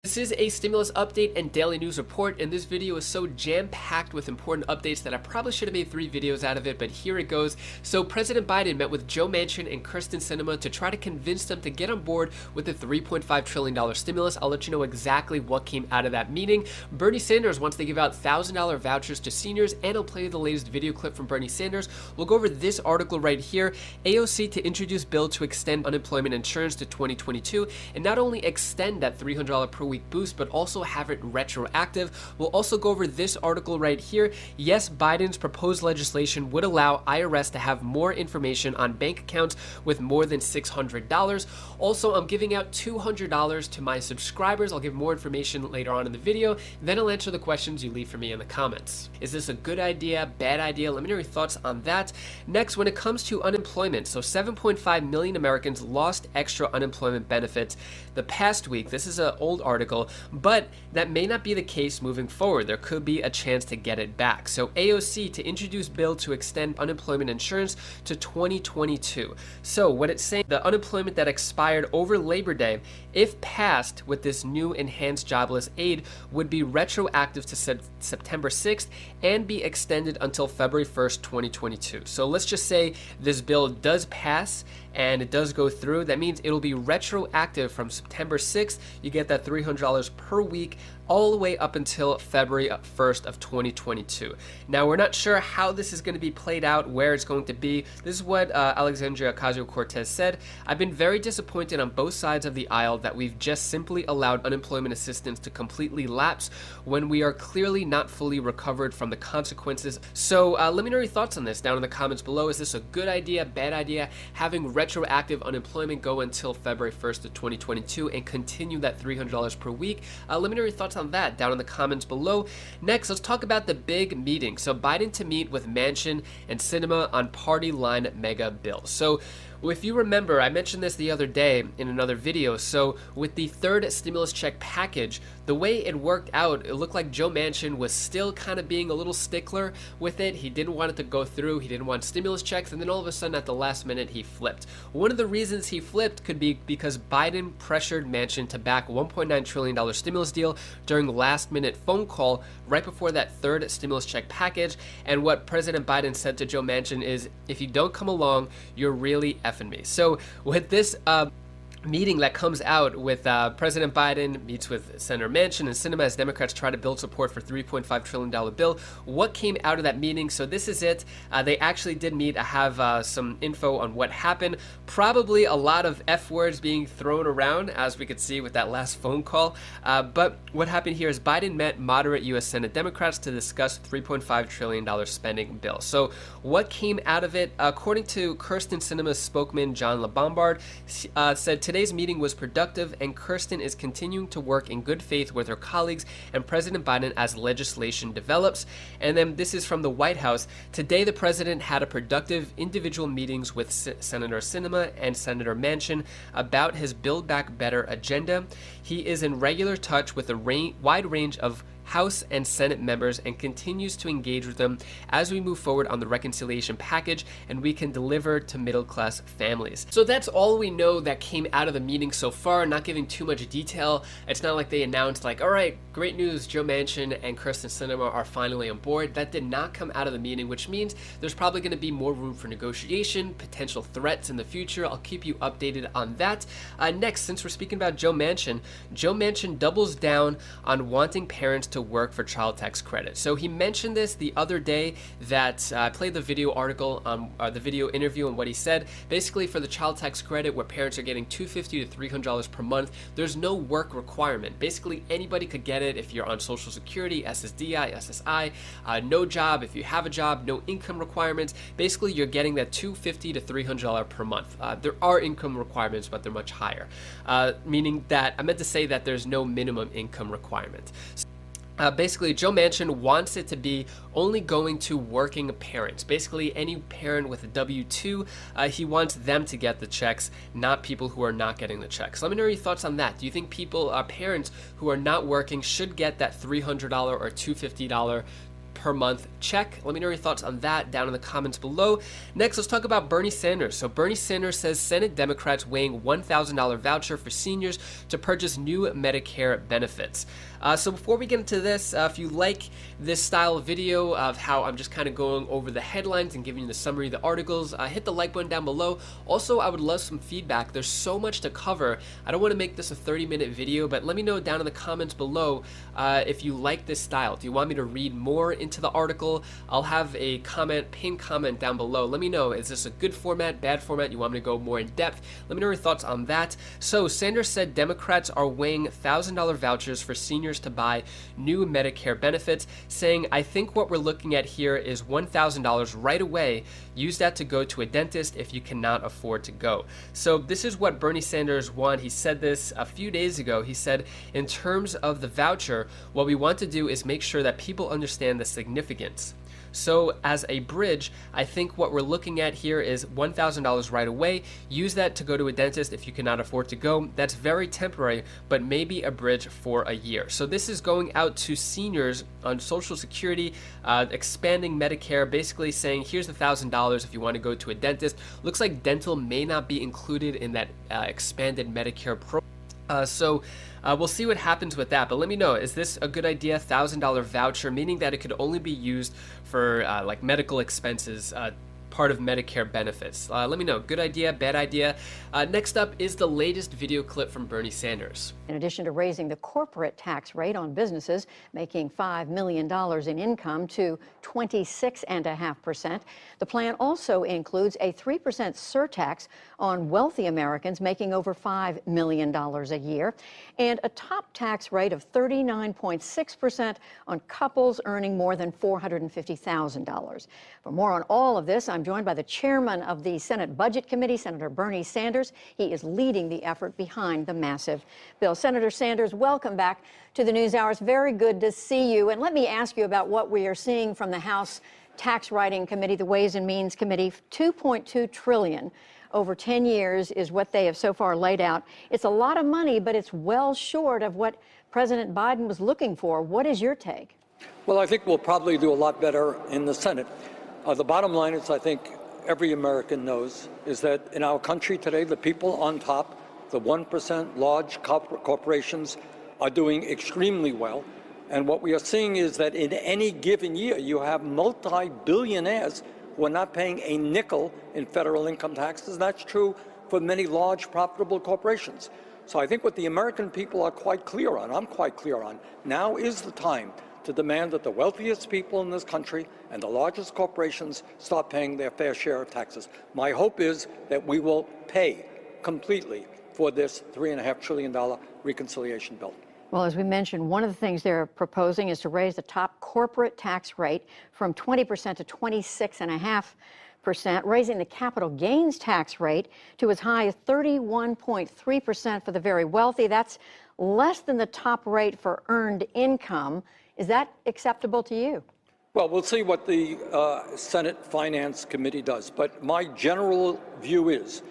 This is a stimulus update and daily news report, and this video is so jam-packed with important updates that I probably should have made 3 videos out of it, but here it goes. So President Biden met with Joe Manchin and Kyrsten Sinema to try to convince them to get on board with the $3.5 trillion stimulus. I'll let you know exactly what came out of that meeting. Bernie Sanders wants to give out $1,000 vouchers to seniors, and I'll play you the latest video clip from Bernie Sanders. We'll go over this article right here. AOC to introduce bill to extend unemployment insurance to 2022, and not only extend that $300 per week boost, but also have it retroactive. We'll also go over this article right here. Yes, Biden's proposed legislation would allow IRS to have more information on bank accounts with more than $600. Also, I'm giving out $200 to my subscribers. I'll give more information later on in the video. Then I'll answer the questions you leave for me in the comments. Is this a good idea, bad idea? Let me know your thoughts on that. Next, when it comes to unemployment, so 7.5 million Americans lost extra unemployment benefits the past week. This is an old article, but that may not be the case moving forward. There could be a chance to get it back. So AOC to introduce bill to extend unemployment insurance to 2022. So what it's saying, the unemployment that expired over Labor Day, if passed with this new enhanced jobless aid, would be retroactive to September 6th and be extended until February 1st, 2022. So let's just say this bill does pass and it does go through. That means it'll be retroactive from September 6th. You get that $300 per week all the way up until February 1st of 2022. Now, we're not sure how this is going to be played out, where it's going to be. This is what Alexandria Ocasio-Cortez said. I've been very disappointed on both sides of the aisle that we've just simply allowed unemployment assistance to completely lapse when we are clearly not fully recovered from the consequences. So let me know your thoughts on this down in the comments below. Is this a good idea, bad idea, having retroactive unemployment go until February 1st of 2022 and continue that $300 per week? Let me know your thoughts on that down in the comments below. Next, let's talk about the big meeting. So Biden to meet with Manchin and Sinema on party line mega bill. So if you remember, I mentioned this the other day in another video. So with the third stimulus check package, the way it worked out, it looked like Joe Manchin was still kind of being a little stickler with it. He didn't want it to go through. He didn't want stimulus checks. And then all of a sudden at the last minute, he flipped. One of the reasons he flipped could be because Biden pressured Manchin to back $1.9 trillion stimulus deal during last minute phone call right before that third stimulus check package. And what President Biden said to Joe Manchin is, if you don't come along, you're really effing me. So with this meeting that comes out with President Biden meets with Senator Manchin and Sinema as Democrats try to build support for $3.5 trillion bill. What came out of that meeting? So this is it. They actually did meet. I have some info on what happened. Probably a lot of F words being thrown around, as we could see with that last phone call. But what happened here is Biden met moderate U.S. Senate Democrats to discuss $3.5 trillion spending bill. So what came out of it? According to Kyrsten Sinema's spokesman, John LaBombard, said today's meeting was productive and Kyrsten is continuing to work in good faith with her colleagues and President Biden as legislation develops. And then this is from the White House. Today, the president had a productive individual meetings with Senator Sinema and Senator Manchin about his Build Back Better agenda. He is in regular touch with a wide range of House and Senate members and continues to engage with them as we move forward on the reconciliation package and we can deliver to middle-class families. So that's all we know that came out of the meeting so far, not giving too much detail. It's not like they announced like, all right, great news, Joe Manchin and Kyrsten Sinema are finally on board. That did not come out of the meeting, which means there's probably going to be more room for negotiation, potential threats in the future. I'll keep you updated on that. Next, since we're speaking about Joe Manchin doubles down on wanting parents to work for child tax credit. So he mentioned this the other day that I played the video article on the video interview and what he said. Basically, for the child tax credit where parents are getting $250 to $300 per month, there's no work requirement. Basically, anybody could get it if you're on Social Security, SSDI, SSI, no job. If you have a job, no income requirements. Basically, you're getting that $250 to $300 per month. There are income requirements, but they're much higher. Meaning that I meant to say that there's no minimum income requirement. Basically, Joe Manchin wants it to be only going to working parents. Basically, any parent with a W-2, he wants them to get the checks, not people who are not getting the checks. Let me know your thoughts on that. Do you think parents who are not working should get that $300 or $250 per month. Check. Let me know your thoughts on that down in the comments below. Next, let's talk about Bernie Sanders. So Bernie Sanders says Senate Democrats weighing $1,000 voucher for seniors to purchase new Medicare benefits. So before we get into this, if you like this style of video of how I'm just kind of going over the headlines and giving you the summary of the articles, hit the like button down below. Also, I would love some feedback. There's so much to cover. I don't want to make this a 30-minute video, but let me know down in the comments below if you like this style. Do you want me to read more into the article? I'll have a pinned comment down below. Let me know, is this a good format, bad format? You want me to go more in depth? Let me know your thoughts on that. So Sanders said Democrats are weighing $1,000 vouchers for seniors to buy new Medicare benefits, saying, I think what we're looking at here is $1,000 right away. Use that to go to a dentist if you cannot afford to go. So this is what Bernie Sanders won. He said this a few days ago. He said, in terms of the voucher, what we want to do is make sure that people understand the significance. So as a bridge, I think what we're looking at here is $1,000 right away. Use that to go to a dentist if you cannot afford to go. That's very temporary, but maybe a bridge for a year. So this is going out to seniors on Social Security, expanding Medicare, basically saying here's the $1,000 if you want to go to a dentist. Looks like dental may not be included in that expanded Medicare program. So we'll see what happens with that, but let me know, is this a good idea? $1,000 voucher, meaning that it could only be used for like medical expenses, part of Medicare benefits. Let me know, good idea, bad idea. Next up is the latest video clip from Bernie Sanders. In addition to raising the corporate tax rate on businesses making $5 million in income to 26.5%, the plan also includes a 3% surtax on wealthy Americans making over $5 million a year, and a top tax rate of 39.6% on couples earning more than $450,000. For more on all of this, I'm joined by the chairman of the Senate Budget Committee, Senator Bernie Sanders. He is leading the effort behind the massive bill. Senator Sanders, welcome back to the News Hour. It's very good to see you. And let me ask you about what we are seeing from the House Tax Writing Committee, the Ways and Means Committee. $2.2 trillion over 10 years is what they have so far laid out. It's a lot of money, but it's well short of what President Biden was looking for. What is your take? Well, I think we'll probably do a lot better in the Senate. The bottom line is, I think every American knows, is that in our country today, the people on top, the 1% large corporations, are doing extremely well. And what we are seeing is that in any given year, you have multi-billionaires who are not paying a nickel in federal income taxes. That's true for many large profitable corporations. So I think what the American people are quite clear on, I'm quite clear on, now is the time to demand that the wealthiest people in this country and the largest corporations start paying their fair share of taxes. My hope is that we will pay completely for this $3.5 trillion reconciliation bill. Well, as we mentioned, one of the things they're proposing is to raise the top corporate tax rate from 20% to 26.5%, raising the capital gains tax rate to as high as 31.3% for the very wealthy. That's less than the top rate for earned income. Is that acceptable to you? Well, we'll see what the Senate Finance Committee does. But my general view is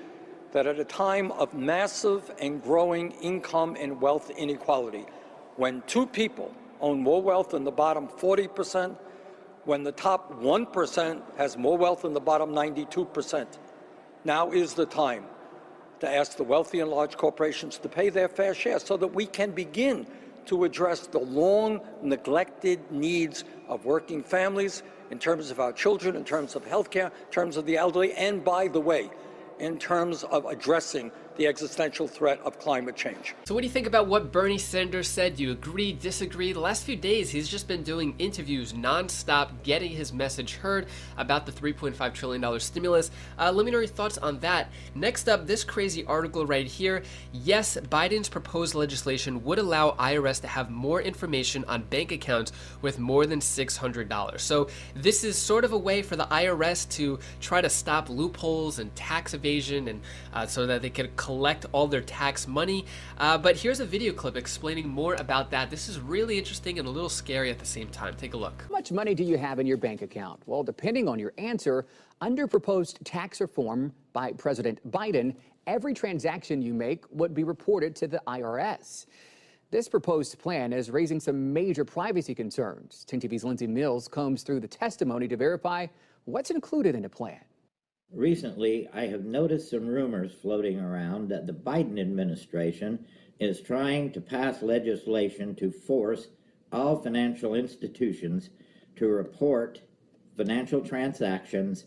that at a time of massive and growing income and wealth inequality, when two people own more wealth than the bottom 40%, when the top 1% has more wealth than the bottom 92%, now is the time to ask the wealthy and large corporations to pay their fair share so that we can begin to address the long neglected needs of working families in terms of our children, in terms of healthcare, in terms of the elderly, and by the way, in terms of addressing the existential threat of climate change. So what do you think about what Bernie Sanders said? Do you agree, disagree? The last few days, he's just been doing interviews nonstop, getting his message heard about the $3.5 trillion stimulus. Let me know your thoughts on that. Next up, this crazy article right here. Yes, Biden's proposed legislation would allow IRS to have more information on bank accounts with more than $600. So this is sort of a way for the IRS to try to stop loopholes and tax evasion, and so that they could collect all their tax money. But here's a video clip explaining more about that. This is really interesting and a little scary at the same time. Take a look. How much money do you have in your bank account? Well, depending on your answer, under proposed tax reform by President Biden, every transaction you make would be reported to the IRS. This proposed plan is raising some major privacy concerns. 10 TV's Lindsay Mills combs through the testimony to verify what's included in the plan. Recently, I have noticed some rumors floating around that the Biden administration is trying to pass legislation to force all financial institutions to report financial transactions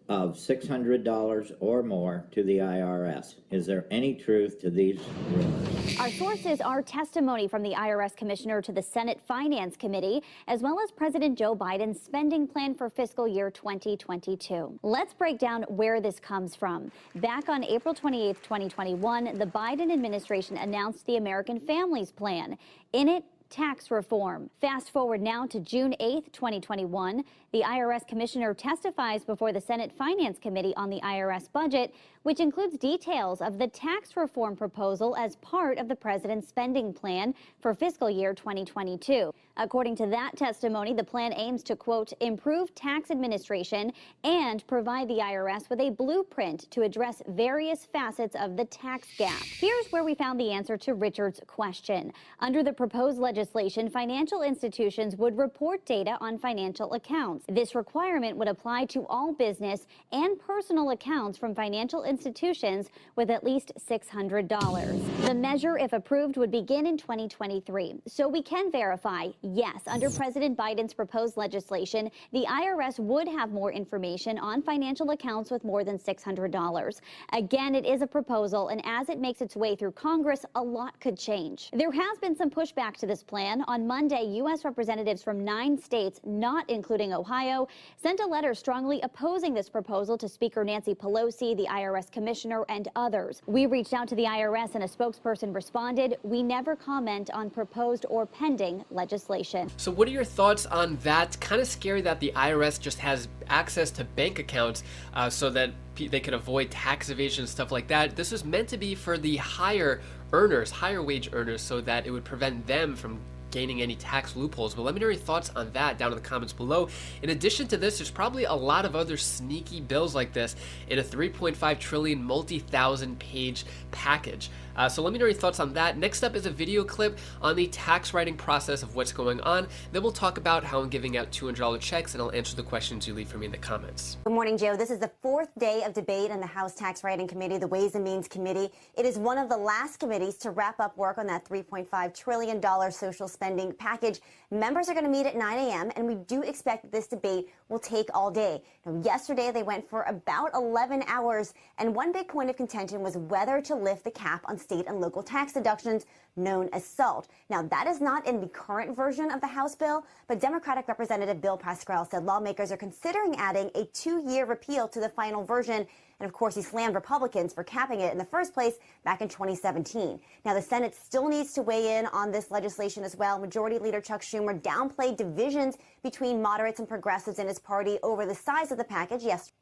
of $600 or more to the IRS. Is there any truth to these rumors? Our sources are testimony from the IRS Commissioner to the Senate Finance Committee, as well as President Joe Biden's spending plan for fiscal year 2022. Let's break down where this comes from. Back on April 28, 2021, the Biden administration announced the American Families Plan. In it, tax reform. Fast forward now to June 8, 2021. The IRS Commissioner testifies before the Senate Finance Committee on the IRS budget, which includes details of the tax reform proposal as part of the president's spending plan for fiscal year 2022. According to that testimony, the plan aims to, quote, improve tax administration and provide the IRS with a blueprint to address various facets of the tax gap. Here's where we found the answer to Richard's question. Under the proposed legislation, financial institutions would report data on financial accounts. This requirement would apply to all business and personal accounts from financial institutions with at least $600. The measure, if approved, would begin in 2023. So we can verify, yes, under President Biden's proposed legislation, the IRS would have more information on financial accounts with more than $600. Again, it is a proposal, and as it makes its way through Congress, a lot could change. There has been some pushback to this plan. On Monday, U.S. representatives from 9 states, not including Ohio, sent a letter strongly opposing this proposal to Speaker Nancy Pelosi, the IRS Commissioner, and others. We reached out to the IRS, and a spokesperson responded, "We never comment on proposed or pending legislation." So what are your thoughts on that? Kind of scary that the IRS just has access to bank accounts so that they could avoid tax evasion and stuff like that. This was meant to be for the higher earners, higher wage earners, so that it would prevent them from gaining any tax loopholes. But let me know your thoughts on that down in the comments below. In addition to this, there's probably a lot of other sneaky bills like this in a 3.5 trillion multi-thousand page package. So let me know your thoughts on that. Next up is a video clip on the tax writing process of what's going on. Then we'll talk about how I'm giving out $200 checks, and I'll answer the questions you leave for me in the comments. Good morning, Joe. This is the 4th day of debate in the House Tax Writing Committee, the Ways and Means Committee. It is one of the last committees to wrap up work on that $3.5 trillion social spending package. Members are going to meet at 9 a.m., and we do expect that this debate will take all day. Now, yesterday, they went for about 11 hours, and one big point of contention was whether to lift the cap on state and local tax deductions, known as SALT. Now, that is not in the current version of the House bill, but Democratic Representative Bill Pascrell said lawmakers are considering adding a 2-year repeal to the final version. And of course, he slammed Republicans for capping it in the first place back in 2017. Now, the Senate still needs to weigh in on this legislation as well. Majority Leader Chuck Schumer downplayed divisions between moderates and progressives in his party over the size of the package yesterday.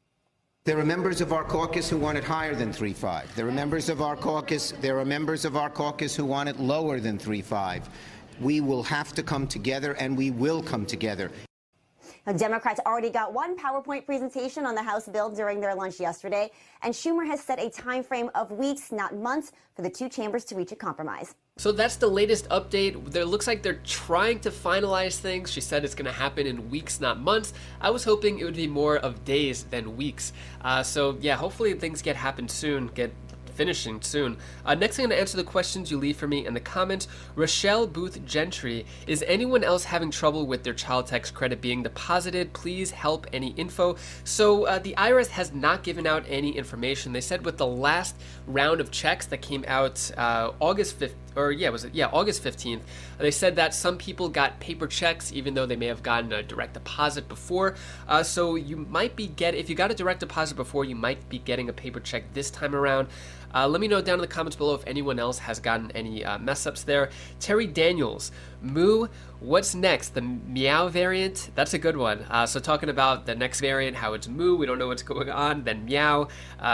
There are members of our caucus who want it higher than 3.5. There are members of our caucus who want it lower than 3.5. We will have to come together, and we will come together. Now, Democrats already got one PowerPoint presentation on the House bill during their lunch yesterday, and Schumer has set a time frame of weeks, not months, for the two chambers to reach a compromise. So that's the latest update. It looks like they're trying to finalize things. She said it's going to happen in weeks, not months. I was hoping it would be more of days than weeks. So yeah, hopefully things get finishing soon. Next, I'm going to answer the questions you leave for me in the comments. Rochelle Booth Gentry, is anyone else having trouble with their child tax credit being deposited? Please help. Any info? So the IRS has not given out any information. They said with the last round of checks that came out August 15th, they said that some people got paper checks even though they may have gotten a direct deposit before. So you might be if you got a direct deposit before, you might be getting a paper check this time around. Let me know down in the comments below if anyone else has gotten any mess ups there. Terry Daniels, Moo, what's next? The Meow variant? That's a good one. So talking about the next variant, how it's Moo, we don't know what's going on. Then Meow,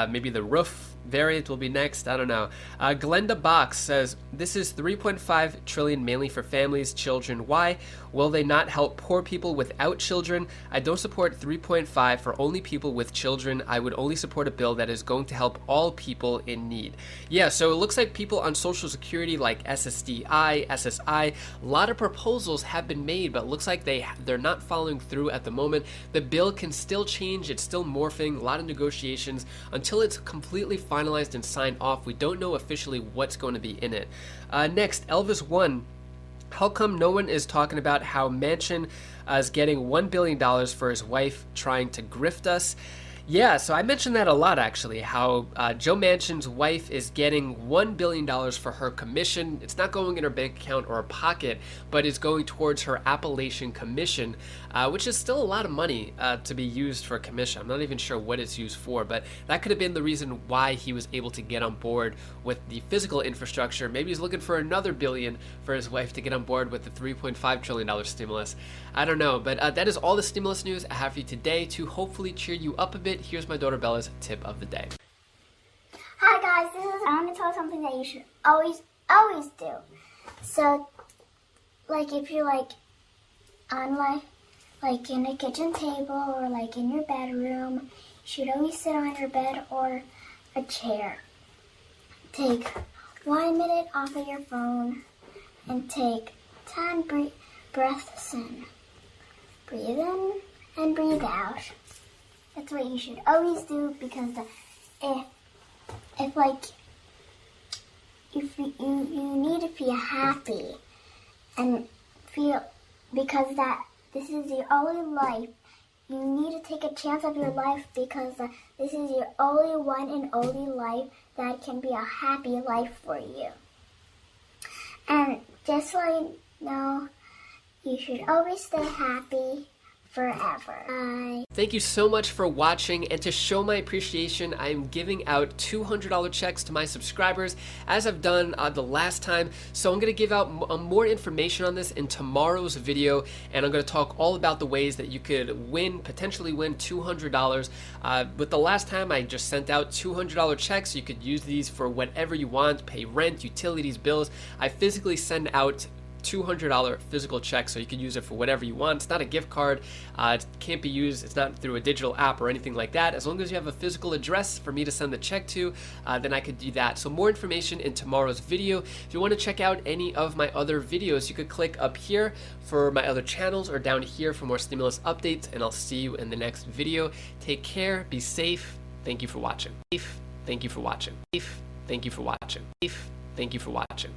maybe the Roof variant will be next. I don't know. Glenda Box says, this is 3.5 trillion mainly for families, children. Why? Will they not help poor people without children? I don't support 3.5 for only people with children. I would only support a bill that is going to help all people in need. Yeah, so it looks like people on Social Security like SSDI, SSI, a lot of proposals have been made, but it looks like they're not following through at the moment. The bill can still change. It's still morphing. A lot of negotiations. Until it's completely finalized and signed off, we don't know officially what's going to be in it. Next, Elvis1. How come no one is talking about how Manchin is getting $1 billion for his wife trying to grift us? Yeah, so I mentioned that a lot, actually, how Joe Manchin's wife is getting $1 billion for her commission. It's not going in her bank account or her pocket, but it's going towards her Appalachian commission, which is still a lot of money to be used for a commission. I'm not even sure what it's used for, but that could have been the reason why he was able to get on board with the physical infrastructure. Maybe he's looking for another billion for his wife to get on board with the $3.5 trillion stimulus. I don't know, but that is all the stimulus news I have for you today to hopefully cheer you up a bit. Here's my daughter Bella's tip of the day. Hi guys, I want to tell you something that you should always do. So, like if you're on like in a kitchen table or like in your bedroom, you should always sit on your bed or a chair. Take 1 minute off of your phone and take 10 breaths in. Breathe in and breathe out. That's what you should always do, because if you need to feel happy and feel, because that this is your only life. You need to take a chance of your life, because this is your only one and only life that can be a happy life for you. And just so you know, you should always stay happy forever. Bye. Thank you so much for watching, and to show my appreciation, I am giving out $200 checks to my subscribers, as I've done the last time. So I'm going to give out more information on this in tomorrow's video, and I'm going to talk all about the ways that you could potentially win $200. With the last time, I just sent out $200 checks. You could use these for whatever you want, pay rent, utilities, bills. I physically send out $200 physical check, so you can use it for whatever you want. It's not a gift card. It can't be used. It's not through a digital app or anything like that. As long as you have a physical address for me to send the check to, then I could do that. So more information in tomorrow's video. If you want to check out any of my other videos, you could click up here for my other channels, or down here for more stimulus updates, and I'll see you in the next video. Take care. Be safe. Thank you for watching. Thank you for watching. Thank you for watching. Thank you for watching.